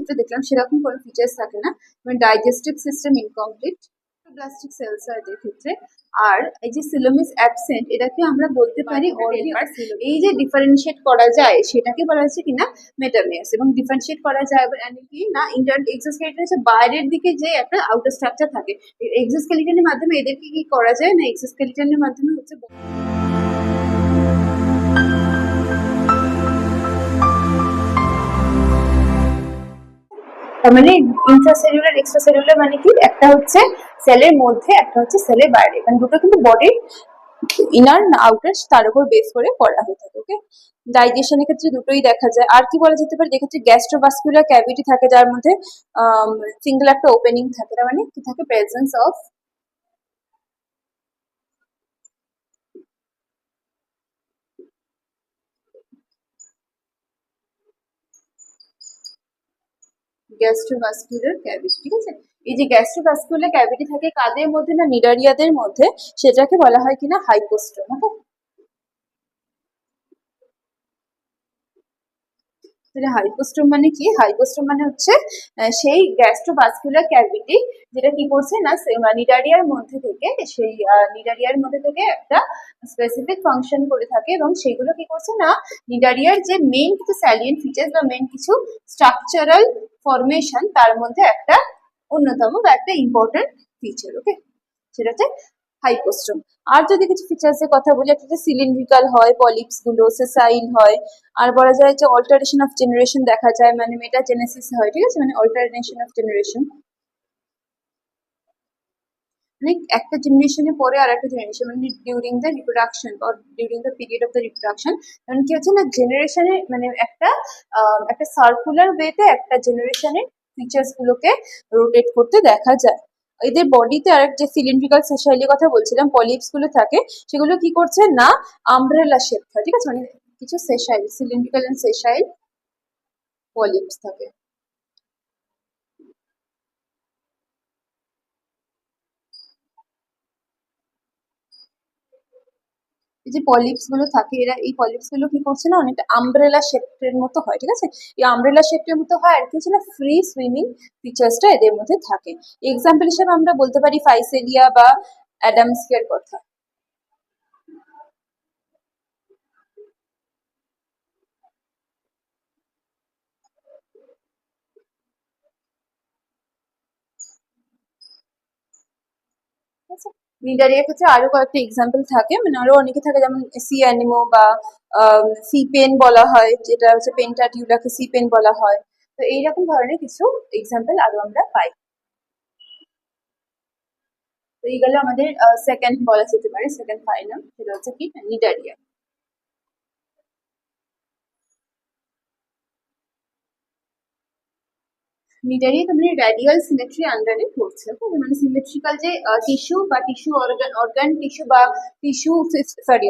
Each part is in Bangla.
ক্ষেত্রে দেখলাম সেরকম কোনো ফিচার্স থাকে না, মানে digestive system incomplete, plastic cells হয় এদের ক্ষেত্রে। আর এই যে সিলোম ইজ অ্যাবসেন্ট, এটাকে আমরা বলতে পারি অর্গান। এই যে ডিফারেন্সিয়েট করা যায় সেটাকে বলা হচ্ছে কিনা মেটামেয়াস, এবং ডিফারেন্সিয়েট করা যায় কি না ইন্টার এক্সোস্কেলিটন হচ্ছে বাইরের দিকে যে একটা আউটার স্ট্রাকচার থাকে, এক্সোস্কেলিটনের মাধ্যমে এদেরকে কি করা যায় না এক্সোস্কেলিটনের মাধ্যমে হচ্ছে মানে ইন্ট্রাসেলুলার এক্সট্রাসেলুলার মানে কি, একটা হচ্ছে সেলের মধ্যে, একটা হচ্ছে সেলের বাইরে, মানে দুটো কিন্তু বডির ইনার না আউটার তার উপর বেস করে করা হয়ে থাকে। ওকে, ডাইজেশনের ক্ষেত্রে দুটোই দেখা যায়। আর কি বলা যেতে পারে, যেক্ষেত্রে গ্যাস্ট্রোভাস্কুলার ক্যাভিটি থাকে যার মধ্যে সিঙ্গেল একটা ওপেনিং থাকে, তার মানে কি থাকে, প্রেজেন্স অফ গ্যাস্ট্রোভাস্কুলার ক্যাভিটি। ঠিক আছে, এই যে গ্যাস্ট্রোভাস্কুলার ক্যাভিটি থাকে কাদের মধ্যে না নিডারিয়াদের মধ্যে, সেটাকে বলা হয় কিনা হাইপোস্ট্রোম। ওকে, হাইপোস্ট্রোম মানে কি, হাইপোস্ট্রোম মানে হচ্ছে সেই গ্যাস্ট্রোভাস্কুলার ক্যাভিটি যেটা কি করছে না নিডারিয়ার মধ্যে থেকে, সেই নিডারিয়ার মধ্যে থেকে একটা স্পেসিফিক ফাংশন করে থাকে, এবং সেগুলো কি করছে না নিডারিয়ার যে মেইন কিছু স্যালিয়েন্ট ফিচার্স বা মেইন কিছু স্ট্রাকচারাল ফরমেশন তার মধ্যে একটা অন্যতম বা একটা ইম্পর্টেন্ট ফিচার। ওকে, সেটা হচ্ছে হাইপোস্ট্রোম। আর যদি কিছু ফিচার্স এর কথা বলি, একটা সিলিন্ড্রিক্যাল হয়, পলিপস গুলো সেসাইল হয়, আর বলা যায় যে অল্টারেশন অফ জেনারেশন দেখা যায়, মানে মেটাজেনেসিস হয়। ঠিক আছে, মানে অল্টারেশন অফ জেনারেশন, মানে একটা জেনারেশনের পরে আর একটা জেনারেশন, মানে during the reproduction or during the period of the reproduction, মানে কি হচ্ছে না জেনারেশনে, মানে একটা সার্কুলার ওয়েতে একটা জেনারেশনের ফিচার্স গুলোকে রোটেট করতে দেখা যায়। এদের বডিতে আর যে সিলিন্ড্রিক্যাল সেশাইলের কথা বলছিলাম, পলিপস গুলো থাকে, সেগুলো কি করছে না আমব্রেলা শেপ হয়। ঠিক আছে, মানে কিছু সেশাইল, সিলিন্ড্রিক্যাল এন্ড সেশাইল পলিপস থাকে। এই যে পলিপস গুলো থাকে, এরা এই পলিপস গুলো কি করছে না অনেকটা আমব্রেলা শেপের মতো হয়। ঠিক আছে, এই আমব্রেলা শেপের মতো হয়, আর কি হচ্ছে না ফ্রি সুইমিং ফিচার্সটা এদের মধ্যে থাকে। এক্সাম্পল হিসেবে আমরা বলতে পারি ফাইসেলিয়া বা অ্যাডামসকের কথা। নিডারিয়ার ক্ষেত্রে আরো কয়েকটা এক্সাম্পল থাকে, মানে আরো অনেকে থাকে, যেমন সি অ্যানিমো বা সি পেন বলা হয়, যেটা হচ্ছে পেন্টাটিউলাকে সি পেন বলা হয়। তো এইরকম ধরনের কিছু এক্সাম্পল আরো আমরা পাই। তো এই গেল আমাদের সেকেন্ড বলা যেতে পারে, সেকেন্ড ফাইনাল, সেটা হচ্ছে কি নিডারিয়া। নিডারিয়া তো মানে রেডিয়াল সিমেট্রি আন্ডারে পড়ছে। মানে সিমেট্রিক্যাল যে টিস্যু বা টিস্যু অর্গান টিস্যু বা টিস্যু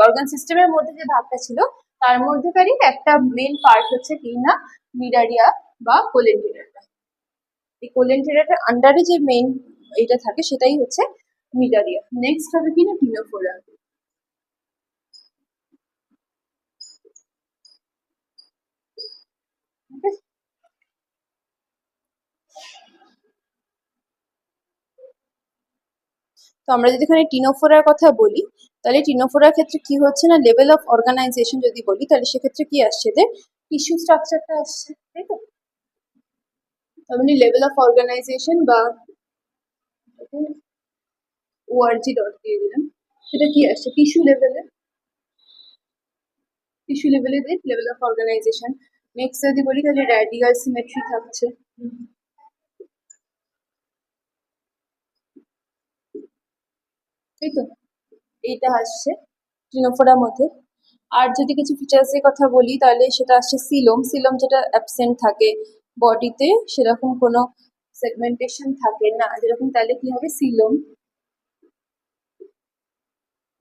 অর্গান সিস্টেমের মধ্যে যে ভাগটা ছিল, তার মধ্যেকারই একটা মেন পার্ট হচ্ছে কি না নিডারিয়া বা কোলেন্টিরেটা। এই কোলেন্টিরেটার আন্ডারে যে মেইন এটা থাকে সেটাই হচ্ছে নিডারিয়া। নেক্সট হবে কি না টিনোফোরা। তো আমরা যদি এখানে টিনোফোরার কথা বলি, তাহলে টিনোফোরার ক্ষেত্রে কি হচ্ছে না লেভেল অফ অর্গানাইজেশন যদি বলি, তাহলে সেক্ষেত্রে কি আসছে, এদের টিস্যু স্ট্রাকচারটা আসছে, তাই তো। তার মানে লেভেল অফ অর্গানাইজেশন বা ওআরজি ডট দিয়ে দিলাম, সেটা কি আসছে টিস্যু লেভেলে লেভেল অফ অর্গানাইজেশন। নেক্সট যদি বলি তাহলে রেডিয়াল সিমেট্রি থাকছে, তাই তো, এইটা আসছে টিনোফোরার মধ্যে। আর যদি কিছু ফিচার্স এর কথা বলি, তাহলে সেটা আসছে সিলোম। সিলোম যেটা অ্যাবসেন্ট থাকে বডিতে, সেরকম কোনো সেগমেন্টেশন থাকে না যেরকম, তাহলে কি হবে coelom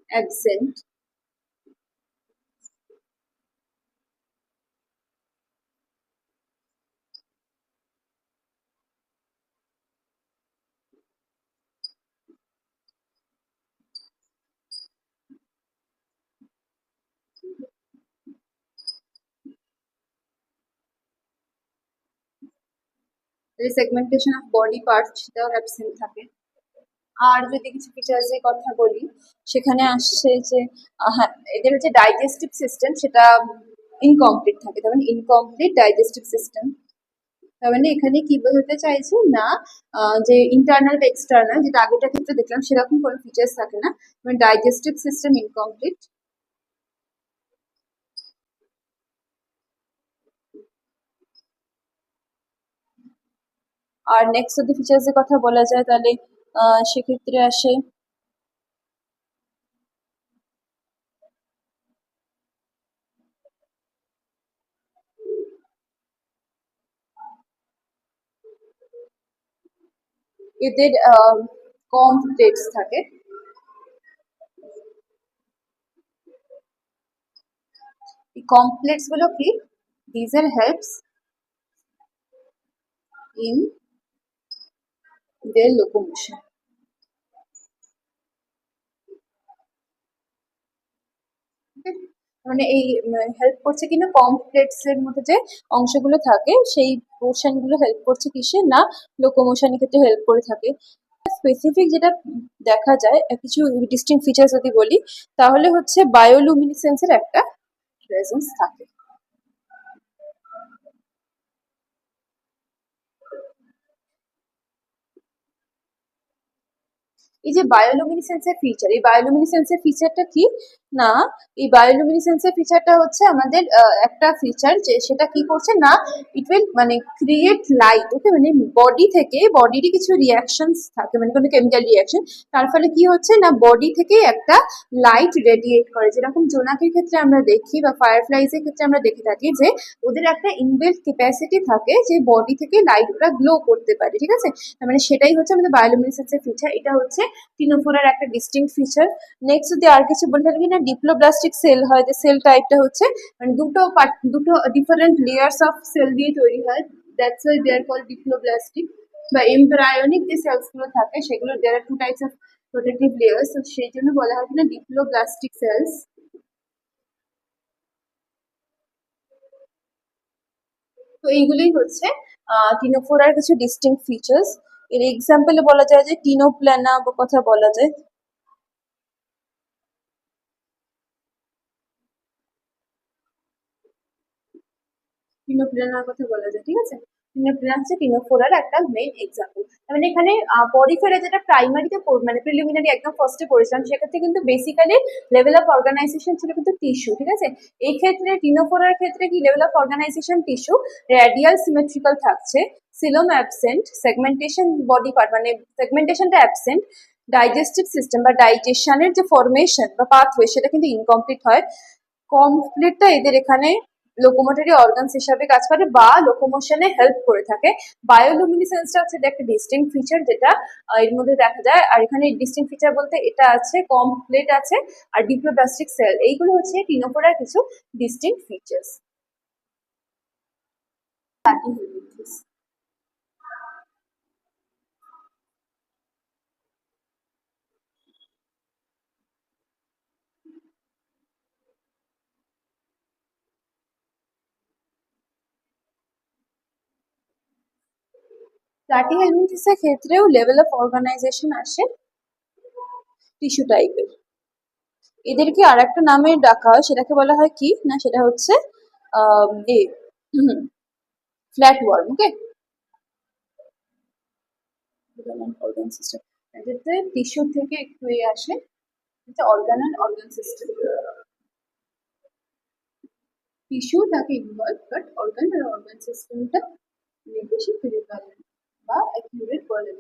absent. Segmentation of body parts সেটাও অ্যাবসেন্ট থাকে। আর যদি কিছু ফিচার্সের কথা বলি, সেখানে আসছে যে হ্যাঁ, এদের হচ্ছে ডাইজেস্টিভ সিস্টেম সেটা ইনকমপ্লিট থাকে, তার মানে ইনকমপ্লিট ডাইজেস্টিভ সিস্টেম। তার মানে এখানে কি বোঝাতে চাইছে না যে ইন্টারনাল বা এক্সটার্নাল, যেটা আগেটার ক্ষেত্রে দেখলাম সেরকম কোনো ফিচার্স থাকে না, মানে ডাইজেস্টিভ সিস্টেম ইনকমপ্লিট। আর নেক্সট যদি ফিচার্সের কথা বলা যায় তাহলে সেক্ষেত্রে আসে এদের কম প্লেটস থাকে। এই কমপ্লেক্স গুলো কি? These are helps in their locomotion. মানে এই হেল্প করছে কিনা কমপ্লেক্স এর মধ্যে যে অংশগুলো থাকে সেই পোর্শন গুলো হেল্প করছে কিসে না লোকোমোশনের ক্ষেত্রে হেল্প করে থাকে। স্পেসিফিক যেটা দেখা যায় কিছু ডিস্টিংক্ট ফিচার যদি বলি তাহলে হচ্ছে বায়োলুমিনেসেন্সের একটা প্রেজেন্স থাকে। এই যে বায়োলুমিনেসেন্সের ফিচার, এই বায়োলুমিনেসেন্সের ফিচারটা কি না, এই বায়োলুমিনেসেন্সের ফিচারটা হচ্ছে আমাদের একটা ফিচার যে সেটা কি করছে না ইট উইল মানে ক্রিয়েট লাইট, ওকে, মানে বডি থেকে বডিরই কিছু রিয়াকশনস থাকে, মানে কোনো কেমিক্যাল রিয়াকশন, তার ফলে কি হচ্ছে না বডি থেকে একটা লাইট রেডিয়েট করে, যেরকম জোনাকির ক্ষেত্রে আমরা দেখি বা ফায়ারফ্লাইজ এর ক্ষেত্রে আমরা দেখে থাকি যে ওদের একটা ইনবিল্ট ক্যাপাসিটি থাকে যে বডি থেকে লাইট ওরা গ্লো করতে পারে, ঠিক আছে। তার মানে সেটাই হচ্ছে আমাদের বায়োলুমিনেসেন্সের ফিচার, এটা হচ্ছে টিনোফোরার একটা ডিস্টিংক্ট ফিচার। নেক্সট যদি আর কিছু বলে থাকি না, ডিপ্লোব্লাস্টিক সেল হয়, যে সেল টাইপটা হচ্ছে মানে দুটো ডিফারেন্ট লেয়ার্স অফ সেল দিয়ে তৈরি হয়, that's why they are called diploblastic. বা এমব্রায়োনিক যে সেলস গুলো থাকে সেগুলো there are two types of protective layers, তো সেই জন্য বলা হয় কিনা ডিপ্লোব্লাস্টিক সেলস। তো এইগুলোই হচ্ছে টিনোফোরার কিছু ডিস্টিংক্ট ফিচার্স। এর এক্সাম্পলে বলা যায় যে টিনোপ্ল্যানা কথা বলা যায়। টিনোপ্লেনার কথা বলা যায়, ঠিক আছে। টিনোপ্লেনা হচ্ছে টিনোফোরার একটা মেইন এক্সাম্পল। মানে এখানে পরিফেরা যেটা প্রাইমারিতে মানে প্রিলিমিনারি একদম ফার্স্টে পড়েছিলাম সেক্ষেত্রে কিন্তু বেসিক্যালি লেভেল অফ অর্গানাইজেশন ছিল কিন্তু টিস্যু, ঠিক আছে। এই ক্ষেত্রে টিনোফোরার ক্ষেত্রে কি level of organisation tissue, radial symmetrical থাকছে, coelom absent, segmentation body part মানে সেগমেন্টেশনটা অ্যাবসেন্ট, ডাইজেস্টিভ সিস্টেম বা ডাইজেশনের যে ফরমেশন বা পাথওয়ে সেটা কিন্তু ইনকমপ্লিট হয়। কমপ্লিটটা এদের এখানে লোকোমোটরি অর্গানস হিসাবে কাজ করে বা লোকোমোশনে হেল্প করে থাকে। বায়োলুমিনেসেন্সটা হচ্ছে একটা ডিস্টিংক্ট ফিচার যেটা এর মধ্যে দেখা যায়। আর এখানে ডিস্টিংক্ট ফিচার বলতে এটা আছে, কমপ্লিট আছে আর ডিপ্লোব্লাস্টিক সেল, এইগুলো হচ্ছে টিনোফোরার কিছু ডিস্টিংক্ট ফিচার্স। প্লাটিহেলমিনথেসের ক্ষেত্রেও লেভেল অফ অর্গানাইজেশন আসে টিস্যু টাইপের। এদেরকে আর একটা নামে ডাকা হয়, সেটাকে বলা হয় কি না, সেটা হচ্ছে flatworm, okay. Organ system এটাতে টিস্যু থেকে একটু আসে, এটা অর্গানাল অর্গান সিস্টেম। টিস্যু থাকে ইনভলভ বাট অর্গান আর অর্গান সিস্টেমটা বেশি ফিজিক্যাল বা অ্যাকিউরেট বলে।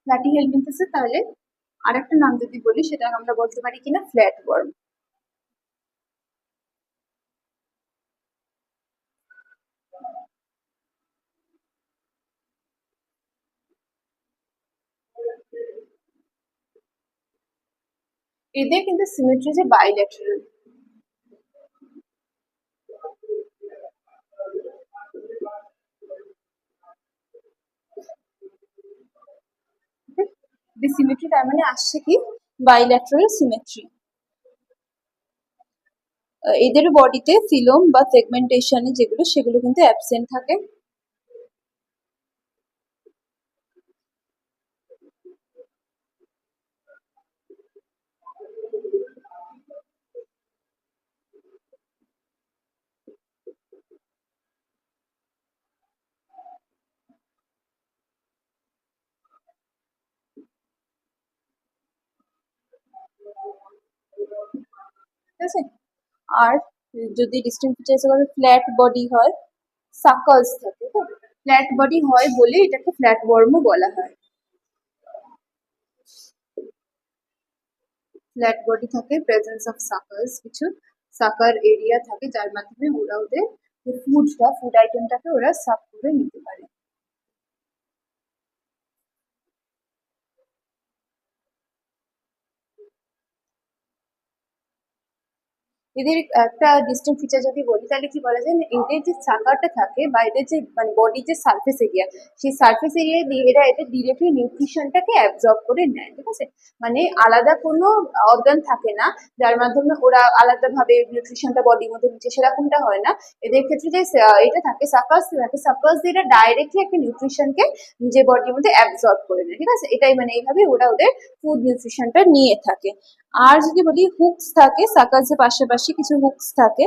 প্লাটিহেলমিনথেসের তাহলে আরেকটা নাম যদি বলি সেটা আমরা বলতে পারি কিনা ফ্ল্যাট ওয়ার্ম। এদের কিন্তু সিমেট্রি যে বাইল্যাটারাল, the symmetry সিমেট্রি তার মানে আসছে কি বাইল্যাটারাল সিমেট্রি। এদের বডিতে ফিলোম বা সেগমেন্টেশন যেগুলো সেগুলো কিন্তু অ্যাবসেন্ট থাকে। ঠিক আছে, আর যদি ডিস্টিংক্ট ফিচার্স এর ফ্ল্যাট বডি হয়, সাকালস থাকে, ফ্ল্যাট বডি হয় বলে এটাকে ফ্ল্যাট ওয়ার্মও বলা হয়। ফ্ল্যাট বডি থাকে, প্রেজেন্স অফ সাকার্স, কিছু সাকার এরিয়া থাকে যার মাধ্যমে ওরা ওদের ফুড আইটেমটাকে ওরা সাক করে নিতে পারে। এদের একটা ডিস্টিংক্ট ফিচার যদি বলি তাহলে কি বলা যায় না, এদের যে চাকাটা থাকে বা এদের যে মানে বডির যে সারফেস এরিয়া, সেই সারফেস এরিয়া দিয়ে এরা এদের ডিরেক্টলি নিউট্রিশনটাকে অ্যাবজর্ব করে নেয়। ঠিক আছে, মানে আলাদা কোনো অর্গান থাকে না যার মাধ্যমে ওরা আলাদাভাবে নিউট্রিশনটা বডির মধ্যে নিচ্ছে, সেরকমটা হয় না। এদের ক্ষেত্রে যে এটা থাকে সাকাস থাকে, সাকাস দিয়ে এরা ডাইরেক্টলি একটা নিউট্রিশনকে নিজের বডির মধ্যে অ্যাবজর্ব করে নেয়। ঠিক আছে, এটাই মানে এইভাবে ওরা ওদের ফুড নিউট্রিশনটা নিয়ে থাকে। আর যদি বলি হুকস থাকে, সাকাসের পাশাপাশি কিছু হুকস থাকে।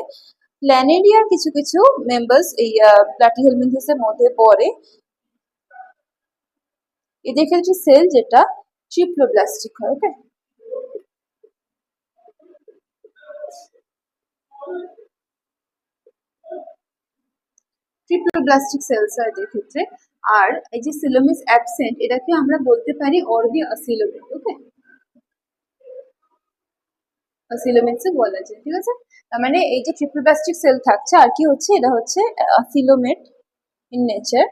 প্ল্যানেরিয়ার কিছু কিছু মেম্বার্স এই প্লাটিহেলমিনথেসের মধ্যে পড়ে। এদের ক্ষেত্রে সেল যেটা ট্রিপ্লোব্লাস্টিক হয়। ওকে, ট্রিপ্লোব্লাস্টিক সেলস হয় এদের ক্ষেত্রে। আর এই যে সিলোম ইজ অ্যাবসেন্ট, এটাকে আমরা বলতে পারি অর্বি অ্যাসিলোমেট। ওকে, অ্যাসিলোমেটসে বলা যায়। ঠিক আছে, তার মানে এই যে ট্রিপ্লোব্লাস্টিক সেল থাকছে আর কি হচ্ছে, এটা হচ্ছে অ্যাসিলোমেট ইন নেচার।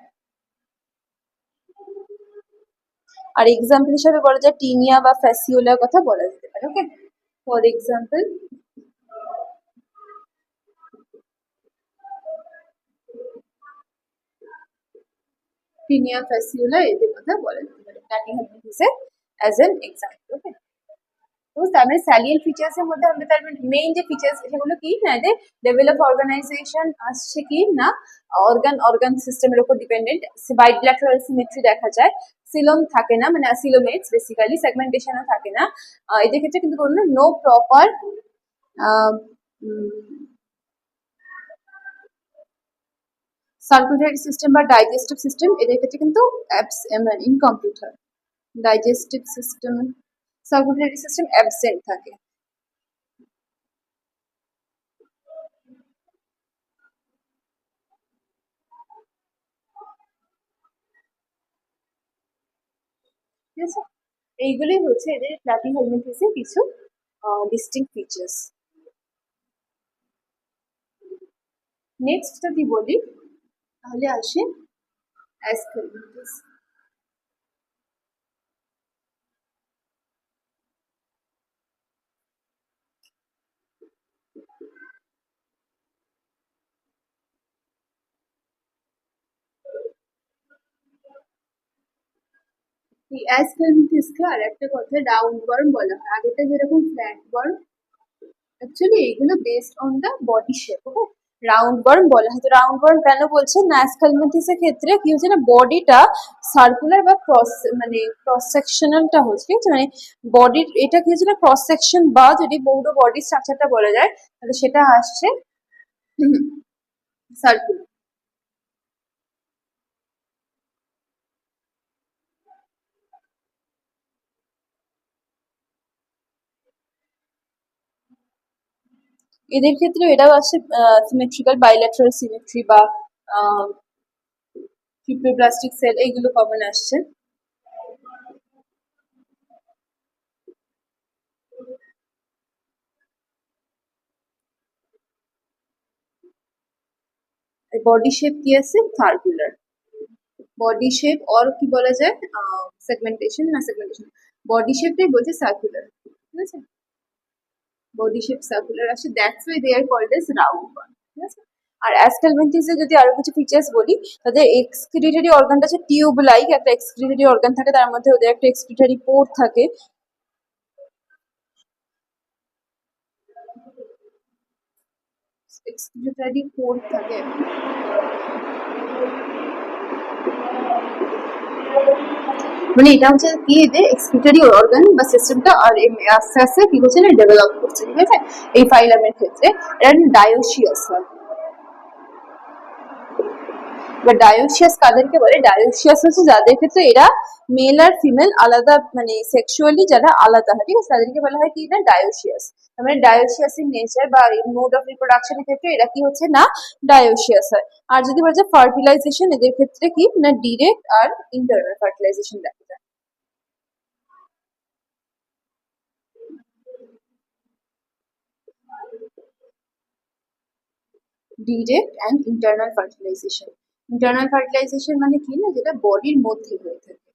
আর এক্সাম্পল হিসাবে বলা যায় টিনিয়া বা ফ্যাসিওলার কথা বলা যেতে পারে। ওকে, ফর এক্সাম্পল টিনিয়া ফ্যাসিওলা, এদের কথা বলা যেতে পারে প্লাটিহেলমিনথেসের অ্যাজ এন এক্সাম্পল। ওকে, তো তার মানে স্যালিয়েন্ট ফিচার্স এর মধ্যে আমরা তার মেইন যে ফিচার্স সেগুলো কি না, এদের লেভেল অফ অর্গানাইজেশন আসছে কি না অর্গান সিস্টেমের উপর ডিপেন্ডেন্ট, বাইল্যাটারাল সিমেট্রি দেখা যায়, সিলোম থাকে না মানে অ্যাসিলোমেটস বেসিক্যালি, সেগমেন্টেশনও থাকে না এদের ক্ষেত্রে, কিন্তু কোনো নো প্রপার সার্কুলেটরি সিস্টেম বা ডাইজেস্টিভ সিস্টেম এদের ক্ষেত্রে কিন্তু ইনকমপ্লিট হয়। Digestive system, circulatory system absent থাকে। ঠিক আছে, এইগুলোই হচ্ছে এদের প্লাটিহেলমিনথেসের কিছু ডিস্টিংক্ট ফিচার্স। নেক্সট যদি বলি তাহলে আসে অ্যাসকেলমিনথেস। এই অ্যাসকেলমিনথেসকে আর একটা কথা রাউন্ড ওয়ার্ম বলা হয়, আগেটা যেরকম ফ্ল্যাট ওয়ার্ম, অ্যাকচুয়ালি এগুলো based on the body shape. Okay, roundworm বলা হয়। তো রাউন্ড ওয়ার্ম কেন বলছে না, অ্যাসকেলমিনথেসের ক্ষেত্রে কি হচ্ছে না, বডিটা সার্কুলার বা ক্রস মানে ক্রস সেকশনালটা হচ্ছে। ঠিক আছে, মানে বডির এটা কি হচ্ছে না ক্রস সেকশন, বা যদি পুরো বডি স্ট্রাকচারটা বলা যায় তাহলে সেটা আসছে সার্কুলার। এদের ক্ষেত্রে এটাও আসছে সিমেট্রিক্যাল বাইল্যাটারাল সিমেট্রি বা ট্রিপ্লোব্লাস্টিক সেল, এইগুলো কমন আসছে। বডি শেপ কি আছে, সার্কুলার বডি শেপ, অর কি বলা যায় সেগমেন্টেশন, না সেগমেন্টেশন, বডি শেপটাই বলছে সার্কুলার। ঠিক আছে, বডি শেপ সার্কুলার আসে, that's why they are called as round one. ঠিক আছে, আর অ্যাস্কেলমেন্থিসে যদি আরো কিছু ফিচার্স বলি, তাদের এক্সক্রিটরি অর্গানটা হচ্ছে টিউব লাইক একটা এক্সক্রিটরি অর্গান থাকে, তার মধ্যে ওদের একটা এক্সক্রিটরি পোর্ট থাকে। এক্সক্রিটরি পোর্ট থাকে, মানে এটা হচ্ছে কি এদের এক্সক্রিটরি অর্গান বা সিস্টেমটা, আর আস্তে আস্তে কি হচ্ছে না ডেভেলপ করছে, ঠিক আছে। এই ফাইলামের ক্ষেত্রে এটা ডায়োসিয়াস হয়। এবার ডায়োসিয়াস কাদেরকে বলে? ডায়োসিয়াস হচ্ছে যাদের ক্ষেত্রে এরা মেল আর ফিমেল আলাদা, মানে সেক্সুয়ালি যারা আলাদা হয়, ঠিক আছে, তাদেরকে বলা হয় কি না ডায়োসিয়াস। মানে ডায়োসিয়াস ইন নেচার বা মোড অফ রিপ্রোডাকশনের ক্ষেত্রে এরা কি হচ্ছে না ডায়োসিয়াস হয়। আর যদি বলা যায় ফার্টিলাইজেশন, এদের ক্ষেত্রে কি না ডিরেক্ট আর ইন্টারনাল ফার্টিলাইজেশন দেখা যায়। Direct and internal fertilization. Internal fertilization মানে কি না যেটা বডির মধ্যে হয়ে থাকে।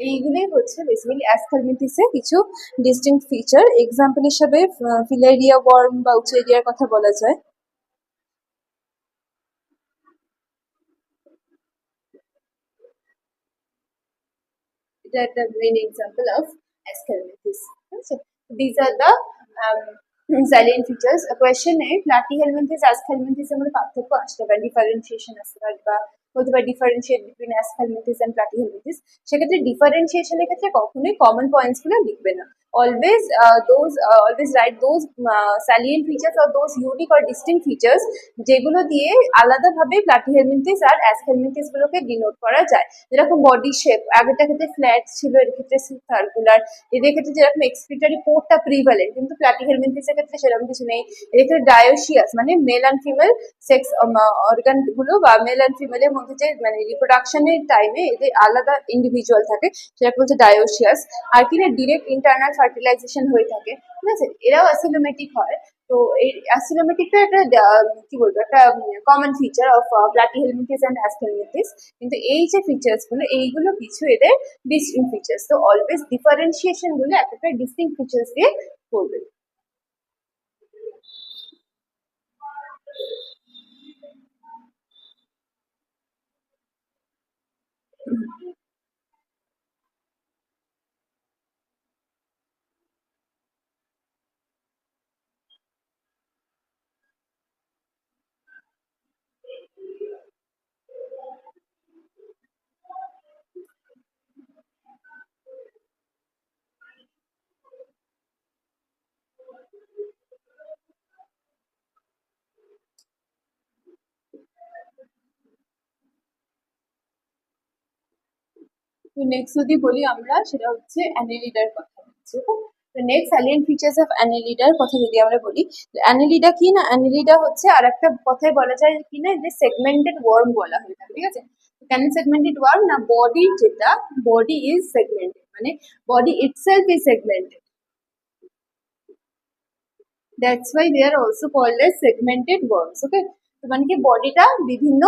এইগুলোই হচ্ছে বেসিক্যালি অ্যাসকালমিথিসে কিছু ডিস্টিংক্ট ফিচার। এক্সাম্পল হিসাবে ফিলেরিয়া ওয়ার্ম বা উচেরিয়ার কথা বলা যায়। এটা একটা মেইন এক্সাম্পল অফ অ্যাসকালমিথিস, ঠিক আছে। This are the salient features. কোয়েশ্চেনে Platyhelminthes অ্যাসকালমিথিসের মধ্যে পার্থক্য আসতে পারে, ডিফারেন্সিয়েশন আসতে পারে, বা বলতে পারে ডিফারেন্সিয়েট বিটুইন অ্যাসকালমিথিস এন্ড প্লাটিহেলমিথিস। সেক্ষেত্রে ডিফারেন্সিয়েশনের ক্ষেত্রে কখনোই কমন পয়েন্টস গুলো লিখবে না। Always write those salient features or those unique or distinct features যেগুলো দিয়ে আলাদাভাবে প্লাটিহেলমিনথিস আর অ্যাসকালমিথিস গুলোকে ডিনোট করা যায়। যেরকম বডি শেপ, আগেরটা ক্ষেত্রে ফ্ল্যাট ছিল, এর ক্ষেত্রে সার্কুলার। এদের ক্ষেত্রে যেরকম এক্সক্রিটরি পোর্টটা প্রিভ্যালেন্ট, কিন্তু প্লাটিহেলমিনথিসের ক্ষেত্রে সেরকম কিছু নেই। এদের ক্ষেত্রে ডায়োসিয়াস মানে male and female sex organ গুলো বা মেল অ্যান্ড ফিমেলের মধ্যে যে মানে রিপ্রোডাকশনের টাইমে এদের আলাদা ইন্ডিভিজুয়াল থাকে, সেরকম হচ্ছে ডায়োসিয়াস। আর কিনা ডিরেক্ট ইন্টারনাল ফার্টিলাইজেশন হয়ে থাকে, ঠিক আছে। এরাও অ্যাসিলোমেটিক হয়। তো এই অ্যাসিলোমেটিকটা একটা কি বলবো একটা common feature of Platyhelminthes and অ্যাসকালমিথিস। কিন্তু এই যে ফিচার্স গুলো এইগুলো কিছু এদের ডিস্টিংক্ট ফিচার্স, তো অলওয়েজ ডিফারেন্সিয়েশন গুলো একটা ডিস্টিংক্ট ফিচার্স দিয়ে করবে। তো নেক্সট যদি বলি আমরা, সেটা হচ্ছে অ্যানেলিডার কথা বলছি। তো নেক্সট স্যালিয়েন্ট ফিচার্স অফ অ্যানেলিডার কথা যদি আমরা বলি, অ্যানেলিডা কি না, অ্যানেলিডা হচ্ছে আর একটা কথায় বলা যায় কি না যে সেগমেন্টেড ওয়ার্ম বলা হয়ে থাকে, ঠিক আছে। কেন সেগমেন্টেড ওয়ার্ম না, বডি যেটা বডি ইজ সেগমেন্টেড, মানে body itself is segmented, that's why they are also called as segmented worms. Okay, তো মানে কি বডিটা বিভিন্ন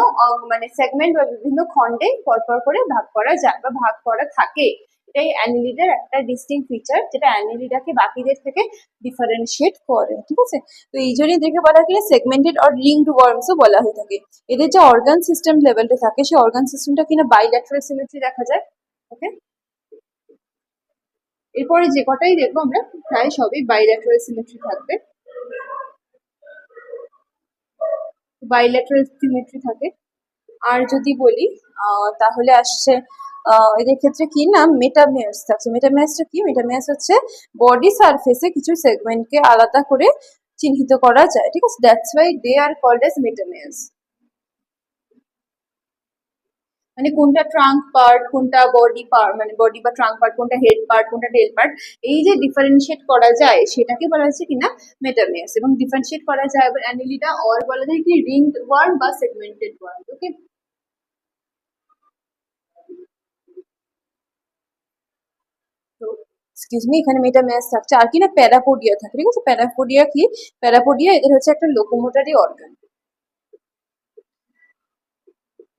মানে সেগমেন্ট বা বিভিন্ন খণ্ডে পরপর করে ভাগ করা যায় বা ভাগ করা থাকে। এটাই অ্যানিলিডার একটা ডিস্টিংক্ট ফিচার, যেটা অ্যানিলিডাকে বাকিদের থেকে ডিফারেন্সিয়েট করে, ঠিক আছে। তো এই জন্যই দেখে বলা হয় সেগমেন্টেড অর রিংড ওয়ার্মসও বলা হয়ে থাকে। এদের যে অর্গান সিস্টেম লেভেলটা থাকে, সেই অর্গান সিস্টেমটা কিনা বাইল্যাটারাল সিমেট্রি দেখা যায়। ওকে, এরপরে যে কটাই দেখবো আমরা প্রায় সবই বাইল্যাটারাল সিমেট্রি থাকবে, বাইল্যাটারাল সিমেট্রি থাকে। আর যদি বলি তাহলে আসছে এদের ক্ষেত্রে কি না মেটামেয়ার্স থাকছে। মেটামেয়ার্সটা কি? মেটামেয়ার্স হচ্ছে বডি সারফেসে কিছু সেগমেন্টকে আলাদা করে চিহ্নিত করা যায়, ঠিক আছে। That's why they are called as metameres. মানে কোনটা ট্রাঙ্ক পার্ট, কোনটা বডি পার্ট, মানে বডি বা ট্রাঙ্ক পার্ট, কোনটা হেড পার্ট, কোনটা টেল পার্ট, এই যে ডিফারেন্সিয়েট করা যায় সেটাকে বলা হচ্ছে কিনা মেটামেয়ার্স। এবং ডিফারেন্সিয়েট করা যায় আবার অ্যানিলিডা অর বলা যায় কি রিংড ওয়ার্ম বা সেগমেন্টেড ওয়ার্ম। ওকে, তো এক্সকিউজ মি, এখানে মেটামেয়ার্স থাকছে। আর কি না প্যারাপোডিয়া থাকে, ঠিক আছে। প্যারাপোডিয়া কি? প্যারাপোডিয়া এদের হচ্ছে একটা লোকোমোটরি অর্গান।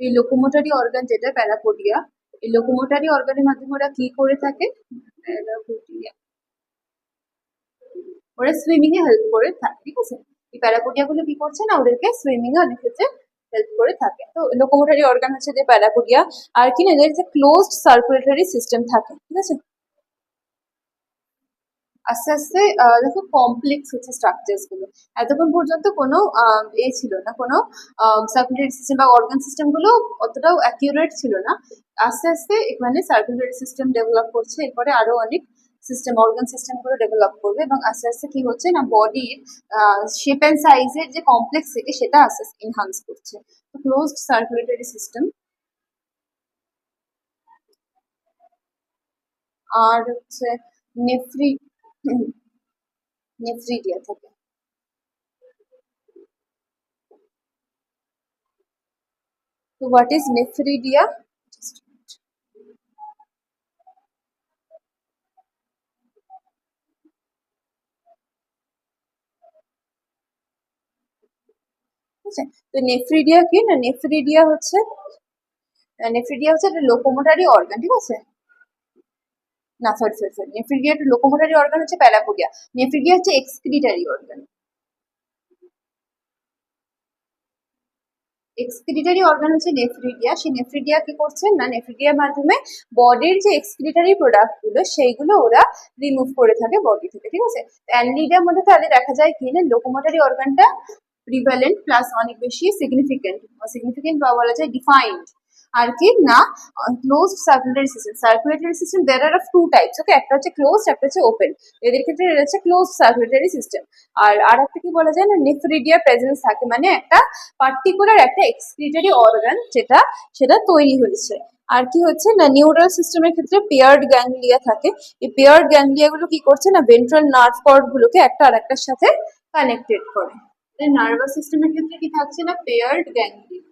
এই লোকোমোটরি অর্গান যেটা প্যারাপোডিয়া, এই লোকোমোটরি অর্গানের মাধ্যমে ওরা কি করে থাকে, ওরা সুইমিং এ হেল্প করে থাকে, ঠিক আছে। এই প্যারাপোডিয়া গুলো কি করছে না, ওদেরকে সুইমিং এ অনেক ক্ষেত্রে হেল্প করে থাকে। তো লোকোমোটরি অর্গান হচ্ছে যে প্যারাপোডিয়া। আর কি না, এদের যে ক্লোজড সার্কুলেটরি সিস্টেম থাকে, ঠিক আছে। আস্তে আস্তে দেখো কমপ্লেক্স হচ্ছে স্ট্রাকচার্স গুলো। এতক্ষণ পর্যন্ত কোনো ছিল না, কোনো সার্কুলেটরি সিস্টেম বা অর্গান সিস্টেম গুলো অতটাও অ্যাকিউরেট ছিল না। আস্তে আস্তে এখানে সার্কুলেটরি সিস্টেম ডেভেলপ করছে, এরপরে আরো অনেক সিস্টেম, অর্গান সিস্টেম গুলো ডেভেলপ করবে, এবং আস্তে আস্তে কি হচ্ছে না, বডির শেপ অ্যান্ড সাইজের যে কমপ্লেক্সিটি সেটা আস্তে আস্তে এনহান্স করছে। Closed circulatory system. আর হচ্ছে নেফ্রি নেফ্রিডিয়া থাকে। তো হোয়াট ইজ নেফ্রিডিয়া? ঠিক আছে। তো নেফ্রিডিয়া কি না, নেফ্রিডিয়া হচ্ছে একটা লোকোমোটরি অর্গান, ঠিক আছে। না, সরি, নেফ্রিডিয়া একটা লোকোমোটরি অর্গান হচ্ছে প্যারাপোডিয়া। নেফ্রিডিয়া হচ্ছে এক্সক্রিটারি অর্গান। এক্সক্রিটারি অর্গান হচ্ছে নেফ্রিডিয়া। সেই নেফ্রিডিয়া কি করছে না, নেফ্রিডিয়ার মাধ্যমে বডির যে এক্সক্রিটারি প্রোডাক্ট গুলো সেইগুলো ওরা রিমুভ করে থাকে বডি থেকে, ঠিক আছে। অ্যানিলিডার মধ্যে তাহলে দেখা যায় কি না, লোকোমোটরি অর্গানটা প্রিভ্যালেন্ট প্লাস অনেক বেশি সিগনিফিকেন্ট বা বলা যায় ডিফাইন্ড। আর কি না, closed circulatory system there are of two types, okay. একটা হচ্ছে ক্লোজড, একটা হচ্ছে ওপেন। এদের ক্ষেত্রে এটা হচ্ছে ক্লোজড সার্কুলেটরি সিস্টেম। আর একটা কি বলা যায় না, নেফ্রিডিয়া প্রেজেন্স থাকে, মানে একটা পার্টিকুলার একটা এক্সক্রিটরি অর্গান যেটা সেটা তৈরি হয়েছে। আর কি হচ্ছে না, নিউরাল সিস্টেমের ক্ষেত্রে পেয়ার্ড গ্যাংলিয়া থাকে। এই পেয়ার্ড গ্যাংলিয়া গুলো কি করছে না, ভেন্ট্রাল নার্ভ কর্ড গুলোকে একটা আরেকটার সাথে কানেক্টেড করে। নার্ভাস সিস্টেমের ক্ষেত্রে কি থাকছে না, পেয়ার্ড গ্যাংলিয়া।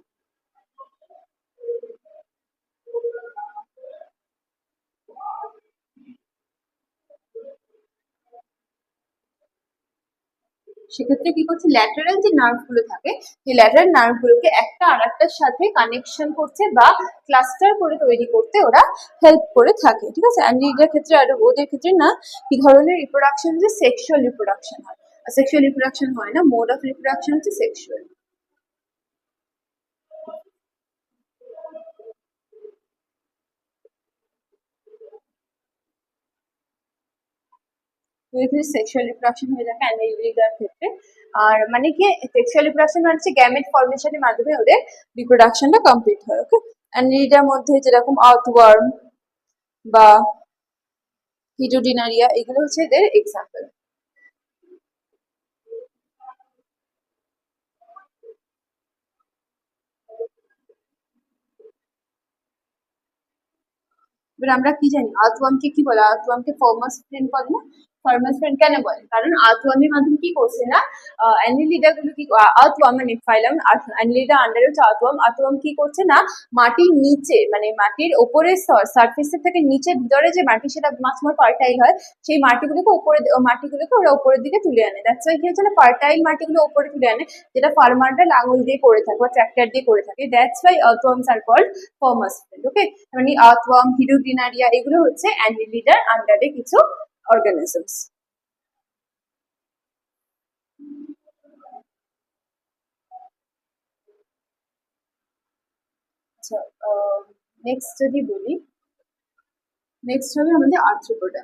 সেক্ষেত্রে কি করছে, ল্যাটারাল যে নার্ভ গুলো থাকে, সেই ল্যাটারাল নার্ভ গুলোকে একটা আরেকটার সাথে কানেকশন করছে বা ক্লাস্টার করে তৈরি করতে ওরা হেল্প করে থাকে, ঠিক আছে। অ্যান্ড ক্ষেত্রে আর ওদের ক্ষেত্রে না কি ধরনের রিপ্রোডাকশন, যে সেক্সুয়াল রিপ্রোডাকশন হয়। সেক্সুয়াল রিপ্রোডাকশন হয় না, মোড অফ রিপ্রোডাকশন হচ্ছে সেক্সুয়াল। সেক্সুয়াল রিপ্রোডাকশন হয়ে থাকে অ্যানিলিডার ক্ষেত্রে। আর মানে কি, সেক্সুয়াল রিপ্রোডাকশন মানে হচ্ছে গ্যামেট ফর্মেশনের মাধ্যমে ওদের রিপ্রোডাকশনটা কমপ্লিট হয়, ওকে। অ্যানিলিডার মধ্যে যেরকম আর্থওয়ার্ম বা হিডোডিনারিয়া, এগুলো হচ্ছে এদের এক্সাম্পল। এবার আমরা কি জানি, আর্থওয়ার্মকে কি বলে, আর্থওয়ার্মকে ফার্মাস ফ্রেন্ড বলে না। ফার্মাস ফ্রেন্ড কেন বলে, কারণ আর্থওয়ার্মের মাধ্যমে কি করছে না, অ্যানিলিডা গুলো কি, আর্থওয়ার্ম মানে ফাইলাম, অ্যানিলিডা আন্ডারে হচ্ছে আর্থওয়ার্ম। আর্থওয়ার্ম কি করছে না, মাটির নিচে মানে মাটির ওপরের সারফেসের থেকে নিচে ভিতরে যে মাটি সেটা মাছ মোর ফার্টাইল হয়, সেই মাটিগুলোকে ওরা উপরের দিকে তুলে আনে। দ্যাটস ওয়াই কি হচ্ছে না, ফার্টাইল মাটিগুলো উপরে তুলে আনে, যেটা ফার্মাররা লাঙল দিয়ে করে থাকে বা ট্র্যাক্টর দিয়ে করে থাকে। That's why earthworms are called farmers friend, okay. মানে আর্থওয়ার্ম, হিডোডিনারিয়া, এগুলো হচ্ছে অ্যানিলিডার আন্ডারে কিছু অর্গানিজমস। আচ্ছা, নেক্সট যদি বলি, নেক্সট হবে আমাদের আর্থ্রোপোডা।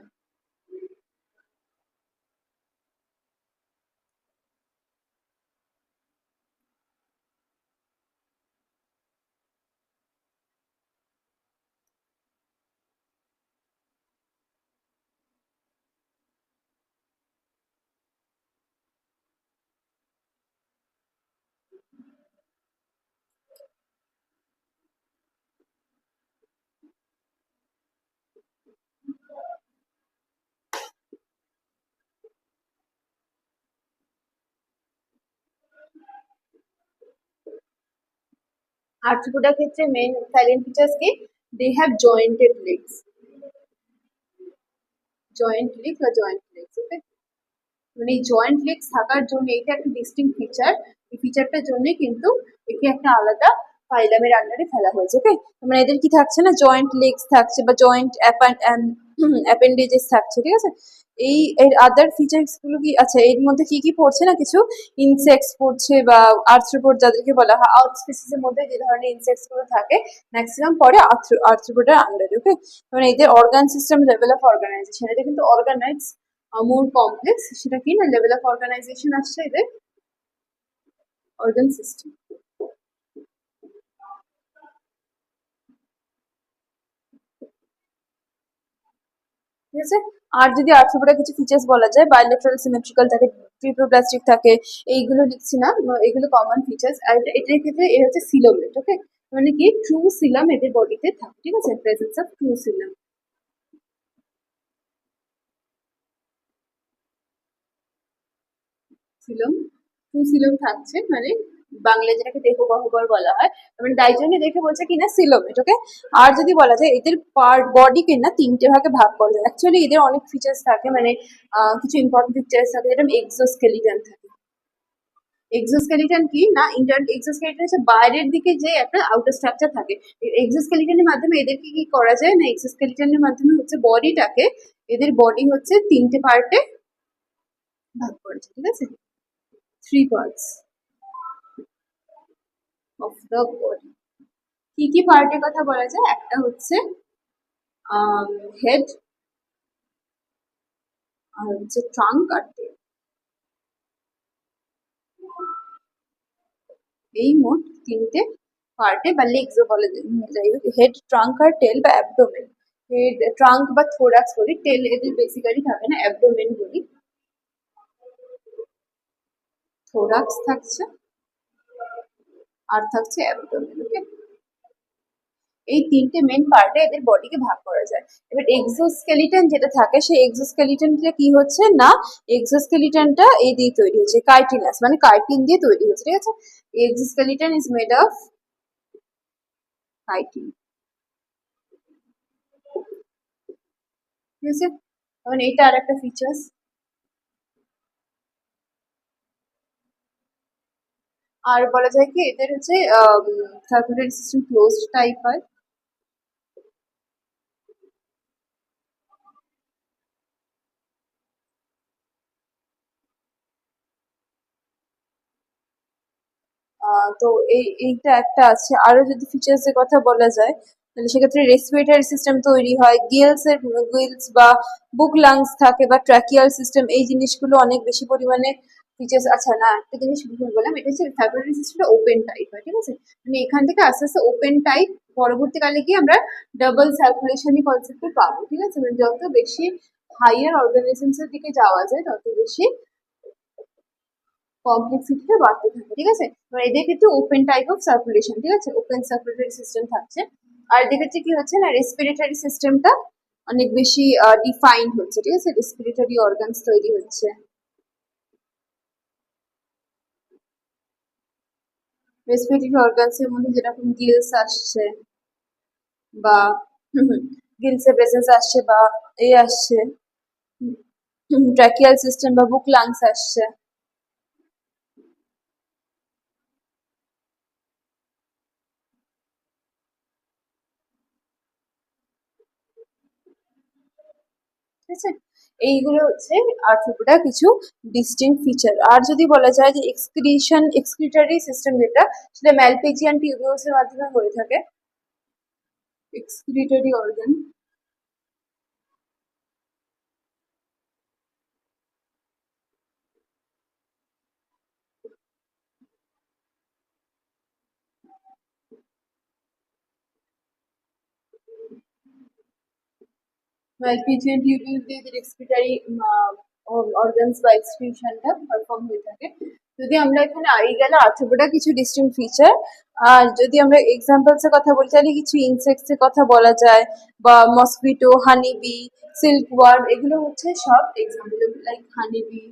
আর্থ্রোপোডার ক্ষেত্রে মেইন সাইলেন্ট ফিচার্স কি, দে হ্যাভ জয়েন্টেড লেগস, ওকে। মানে এই জয়েন্ট লেগস থাকার জন্য এটা একটা ডিস্টিংক্ট ফিচার। এই ফিচারটার জন্য কিন্তু একে একটা আলাদা ফাইলামের আন্ডারে ফেলা হয়েছে। ওকে, মানে এদের কি থাকছে না, জয়েন্ট লেগস থাকছে বা জয়েন্ট অ্যাপেন্ডেজেস থাকছে, ঠিক আছে। এই এর আদার ফিচার্স গুলো কি, আচ্ছা এর মধ্যে কি কি পড়ছে না, কিছু ইনসেক্টস পড়ছে বা আর্থ্রোপড যাদেরকে বলা হয়, আউট স্পিসিস এর মধ্যে যে ধরনের ইনসেক্টস গুলো থাকে ম্যাক্সিমাম পড়ে আর্থ্রোপডের আন্ডারে। ওকে, মানে এদের organ system, level of organization, এটা কিন্তু অর্গানাইজ মোর কমপ্লেক্স, সেটা কি না লেভেল অফ অর্গানাইজেশন আসছে এদের অর্গান সিস্টেম। ঠিক আছে। আর যদি আর্থ্রোপোডা কিছু ফিচার্স বলা যায়, বাইলেটারাল সিমেট্রিক্যাল থাকে, ট্রিপ্লোপ্লাস্টিক থাকে, এইগুলো লিখছি না, এগুলো কমন ফিচার্স। আর এটার ক্ষেত্রে এর হচ্ছে সিলোমেট। ওকে, মানে কি ট্রু সিলাম এদের বডিতে থাকে, ঠিক আছে, presence of true coelom. Coelom, true coelom থাকছে, মানে বাংলায় যেটাকে দেহ গহ্বর বলা হয়, মানে তাই জন্য দেখে বলছে কিনা সিলম এটাকে। আর যদি বলা যায় এদের পার্ট বডিকে না তিনটে ভাগে ভাগ করা যায়, অ্যাকচুয়ালি এদের অনেক ফিচার্স থাকে, মানে কিছু ইম্পর্টেন্ট ফিচার্স থাকে, যেরকম এক্সোস্কেলিটন থাকে। এক্সোস্কেলিটন কি না, ইন্টার এক্সোস্কেলিটন হচ্ছে বাইরের দিকে যে একটা আউটার স্ট্রাকচার থাকে। এক্সোস্কেলিটনের মাধ্যমে এদেরকে কি করা যায় না, এক্সোস্কেলিটনের মাধ্যমে হচ্ছে বডিটাকে, এদের বডি হচ্ছে তিনটে পার্টে ভাগ করেছে, ঠিক আছে, three parts of the body. কি কি পার্টের কথা বলা যায়, একটা হচ্ছে হেড, আর হচ্ছে ট্রাঙ্ক আর টেল। এই মোট তিনটে পার্টে বা লেগসও বলে, যাই হোক, হেড, ট্রাঙ্ক আর টেল বা অ্যাবডোমেন। হেড, ট্রাঙ্ক বা থোরাক্স বলি, টেল এদের বেসিক্যালি থাকে না, অ্যাবডোমেন বলি। থোরাক্স থাকছে আর থাকছে অ্যাবডোমেন। ওকে, এই তিনটে মেন পার্টে এদের বডিকে ভাগ করা যায়। এবার এক্সোস্কেলিটন যেটা থাকে, সেই এক্সোস্কেলিটনটা কি হচ্ছে না, এক্সোস্কেলিটনটা এই দিয়ে তৈরি হচ্ছে, কাইটিনাস মানে কাইটিন দিয়ে তৈরি হচ্ছে, ঠিক আছে। Exoskeleton is made of chitin, ঠিক আছে। এখন এটা আর একটা ফিচার্স। আর বলা যায় কি এদের হচ্ছে সার্কুলেটরি সিস্টেম ক্লোজড টাইপ হয়। তো এইটা একটা আছে। আরো যদি ফিচার্স এর কথা বলা যায়, তাহলে সেক্ষেত্রে রেসপিরেটরি সিস্টেম তৈরি হয়, গিলস বা বুক লাংস থাকে বা ট্র্যাকিয়াল সিস্টেম, এই জিনিসগুলো অনেক বেশি পরিমাণে ফিচার্স। আচ্ছা না, একটা জিনিস ভুল বললাম, এটা হচ্ছে সার্কুলেটরি সিস্টেমটা ওপেন টাইপ হয়, ঠিক আছে। মানে এখান থেকে আস্তে আস্তে ওপেন টাইপ, পরবর্তীকালে গিয়ে আমরা ডাবল সার্কুলেশনই কনসেপ্টে পাবো, ঠিক আছে। মানে যত বেশি হাইয়ার অর্গানিজমস এর দিকে যাওয়া যায় তত বেশি কমপ্লেক্সিটিটা বাড়তে থাকে, ঠিক আছে। এবার এদের ক্ষেত্রে ওপেন টাইপ অফ সার্কুলেশন, ঠিক আছে, ওপেন সার্কুলেটরি সিস্টেম থাকছে। আর এদের ক্ষেত্রে কি হচ্ছে না, রেসপিরেটরি সিস্টেমটা অনেক বেশি ডিফাইন্ড হচ্ছে, ঠিক আছে, রেসপিরেটরি অর্গানস তৈরি হচ্ছে। রেসপিরেটরি অর্গানস এর মধ্যে যেরকম গিলস আসছে বা গিলসের প্রেজেন্স আসছে বা আসছে, ট্র্যাকিয়াল সিস্টেম বা বুক লাংস আসছে। ঠিক আছে, এইগুলো হচ্ছে আর্থ্রোপোডা কিছু ডিস্টিংক্ট ফিচার। আর যদি বলা যায় যে এক্সক্রিটরি সিস্টেম যেটা, সেটা ম্যালপিজিয়ান টিউবিউলস এর মাধ্যমে হয়ে থাকে, এক্সক্রিটরি অর্গান। ম্যালপিজিয়ান টিউবিউল দিয়ে এদের এক্সক্রিটরি অর্গানস বা এক্সক্রিশনটা পারফর্ম হয়ে থাকে। যদি আমরা এখানে আই গেল আর্থ্রোপোডা কিছু ডিস্টিংক্ট ফিচার। আর যদি আমরা এক্সাম্পলস এর কথা বলি, তাহলে কিছু ইনসেক্টস এর কথা বলা যায়, বা মসকুইটো, হানিবি, সিল্ক ওয়ার্ম, এগুলো হচ্ছে সব এক্সাম্পল, লাইক হানিবি,